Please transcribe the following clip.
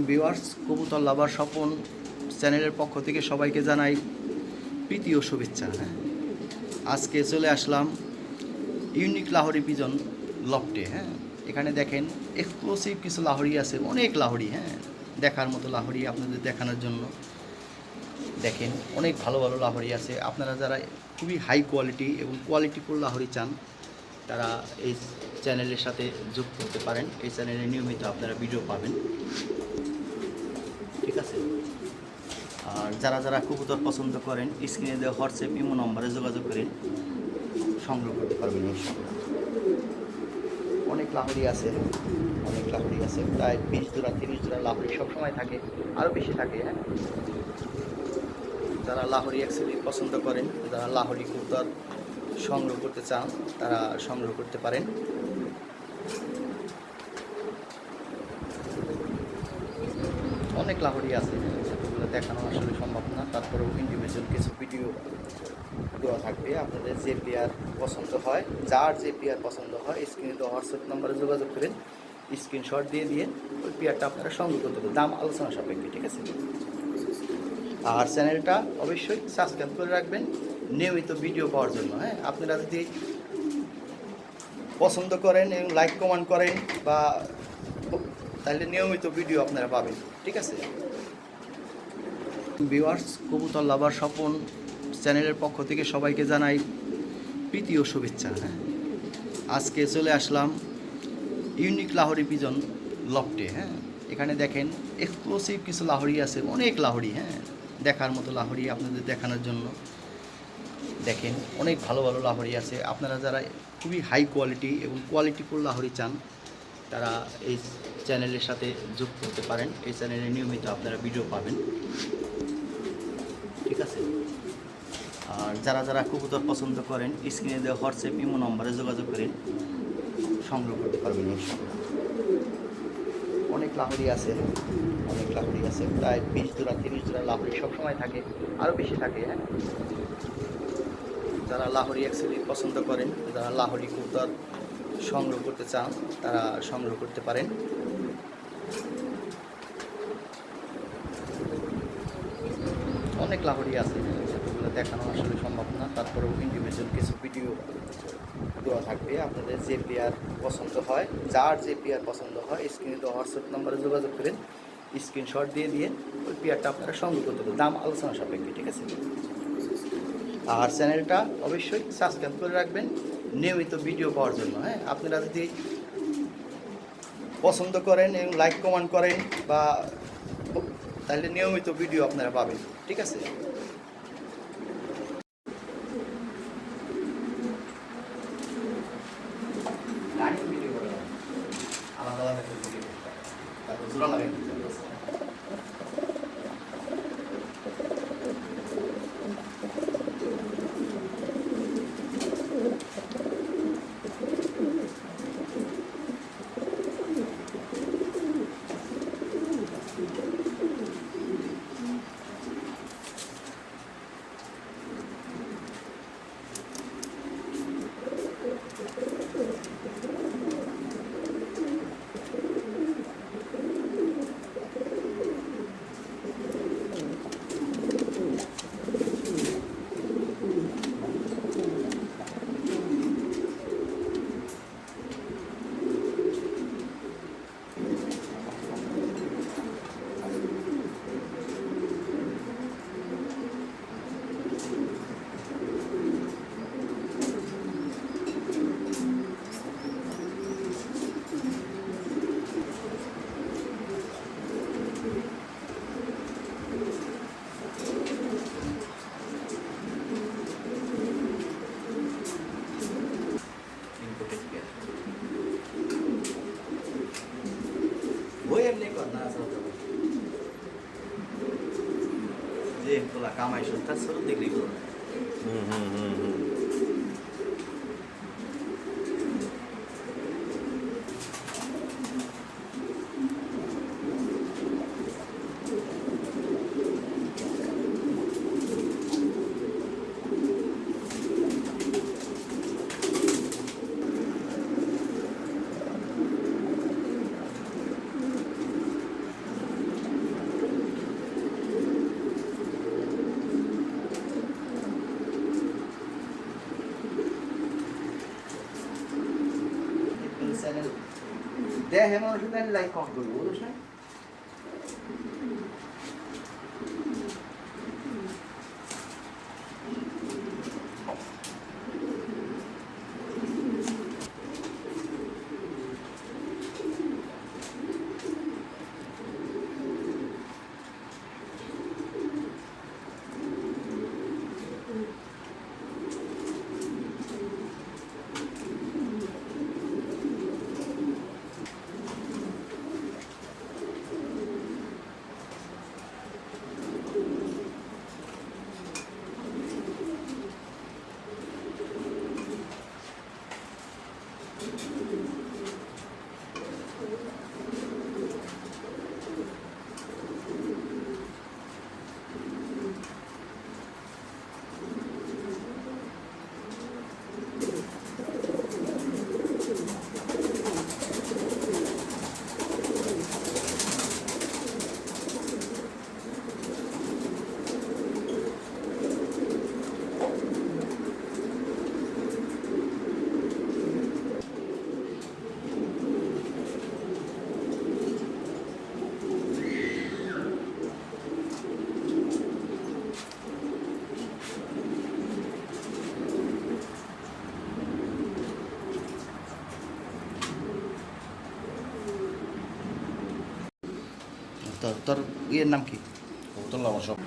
Viewers, কবুতর লাভার স্বপন চ্যানেলের পক্ষ থেকে সবাইকে জানাই প্রীতি ও শুভেচ্ছা। আজকে চলে আসলাম ইউনিক লাহোরি পিজন লফটে। এখানে দেখেন এক্সক্লুসিভ কিছু লাহোরি আছে, অনেক লাহোরি। দেখার মতো লাহোরি আপনাদের দেখানোর জন্য দেখেন অনেক ভালো ভালো লাহোরি আছে। আপনারা যারা খুবই হাই কোয়ালিটি এবং কোয়ালিটিফুল লাহোরি চান তারা এই চ্যানেলের সাথে যুক্ত হতে পারেন। এই চ্যানেলে নিয়মিত আপনারা ভিডিও পাবেন, ঠিক আছে। আর যারা যারা কবুতর পছন্দ করেন স্ক্রিনে দেওয়া হোয়াটসঅ্যাপ ইমো নম্বরে যোগাযোগ করেন, সংগ্রহ করতে পারবেন ইনশাআল্লাহ। অনেক লাহোরি আছে, অনেক লাহোরি আছে, প্রায় 20 জোড়া 30 জোড়া লাহোরি সবসময় থাকে, আরও বেশি থাকে। যারা লাহোরি অ্যাকচুয়ালি পছন্দ করেন, যারা লাহোরি কবুতর সংগ্রহ করতে চান তারা সংগ্রহ করতে পারেন। অনেক লাহোরি আছে, সেগুলো দেখানো আসলে সম্ভব না, তারপরেও ইন্ডিভিজুয়াল কিছু ভিডিও দেওয়া থাকবে। আপনাদের যে পেয়ার পছন্দ হয়, যার যে পেয়ার পছন্দ হয় স্ক্রিনে দেওয়া হোয়াটসঅ্যাপ নাম্বারে যোগাযোগ করেন, স্ক্রিনশট দিয়ে ওই পেয়ারটা আপনারা সংগ্রহ করতে পারেন, দাম আলোচনা সাপেক্ষে, ঠিক আছে। আর চ্যানেলটা অবশ্যই সাবস্ক্রাইব করে রাখবেন নিয়মিত ভিডিও পাওয়ার জন্য। আপনারা যদি পছন্দ করেন এবং লাইক কমেন্ট করেন বা তাহলে নিয়মিত ভিডিও আপনারা পাবেন, ঠিক আছে। ভিউয়ার্স, কবুতর লাভার স্বপন চ্যানেলের পক্ষ থেকে সবাইকে জানাই প্রীতি ও শুভেচ্ছা। আজকে চলে আসলাম ইউনিক লাহোরি পিজন লফটে। এখানে দেখেন এক্সক্লুসিভ কিছু লাহোরি আছে, অনেক লাহোরি। দেখার মতো লাহোরি আপনাদের দেখানোর জন্য দেখেন অনেক ভালো ভালো লাহোরি আছে। আপনারা যারা খুবই হাই কোয়ালিটি এবং কোয়ালিটিফুল লাহোরি চান তারা এই চ্যানেলের সাথে যুক্ত হতে পারেন। এই চ্যানেলে নিয়মিত আপনারা ভিডিও পাবেন, ঠিক আছে। আর যারা যারা কবুতর পছন্দ করেন স্ক্রিনে দেওয়া হোয়াটসঅ্যাপ ইমো নম্বরে যোগাযোগ করেন, সংগ্রহ করতে পারবেন ইনশাআল্লাহ। অনেক লাহোরি আছে, অনেক লাহোরি আছে, প্রায় 20 জোড়া 30 জোড়া লাহোরি সবসময় থাকে, আরও বেশি থাকে। যারা লাহোরি অ্যাকচুয়ালি পছন্দ করেন, যারা লাহোরি কবুতর সংগ্রহ করতে চান তারা সংগ্রহ করতে পারেন। অনেক লাহোরি আছে, সেগুলো দেখানো আসলে সম্ভব না, তারপরেও ইন্ডিভিজুয়াল কিছু ভিডিও দেওয়া থাকবে। আপনাদের যে পেয়ার পছন্দ হয়, যার যে পেয়ার পছন্দ হয় স্ক্রিনে দেওয়া হোয়াটসঅ্যাপ নাম্বারে যোগাযোগ করেন, স্ক্রিনশট দিয়ে ওই পেয়ারটা আপনারা সংগ্রহ করতে পারেন, দাম আলোচনা সাপেক্ষে, ঠিক আছে। আর চ্যানেলটা অবশ্যই সাবস্ক্রাইব করে রাখবেন নিয়মিত ভিডিও পাওয়ার জন্য। আপনারা যদি পছন্দ করেন এবং লাইক কমেন্ট করেন বা তাহলে নিয়মিত ভিডিও আপনারা পাবেন, ঠিক আছে। ভিডিও করে আলাদা আলাদা ভিডিও তারপর জোড়া লাগাই এমনি কর না যে তোলা কামাই সত্তা ছোট দেখলি করো। দেখে মানুষের তাই লাইক কমেন্ট করবো বুঝছ না? তোর ইয়ের নাম কি? কবুতর আমার সব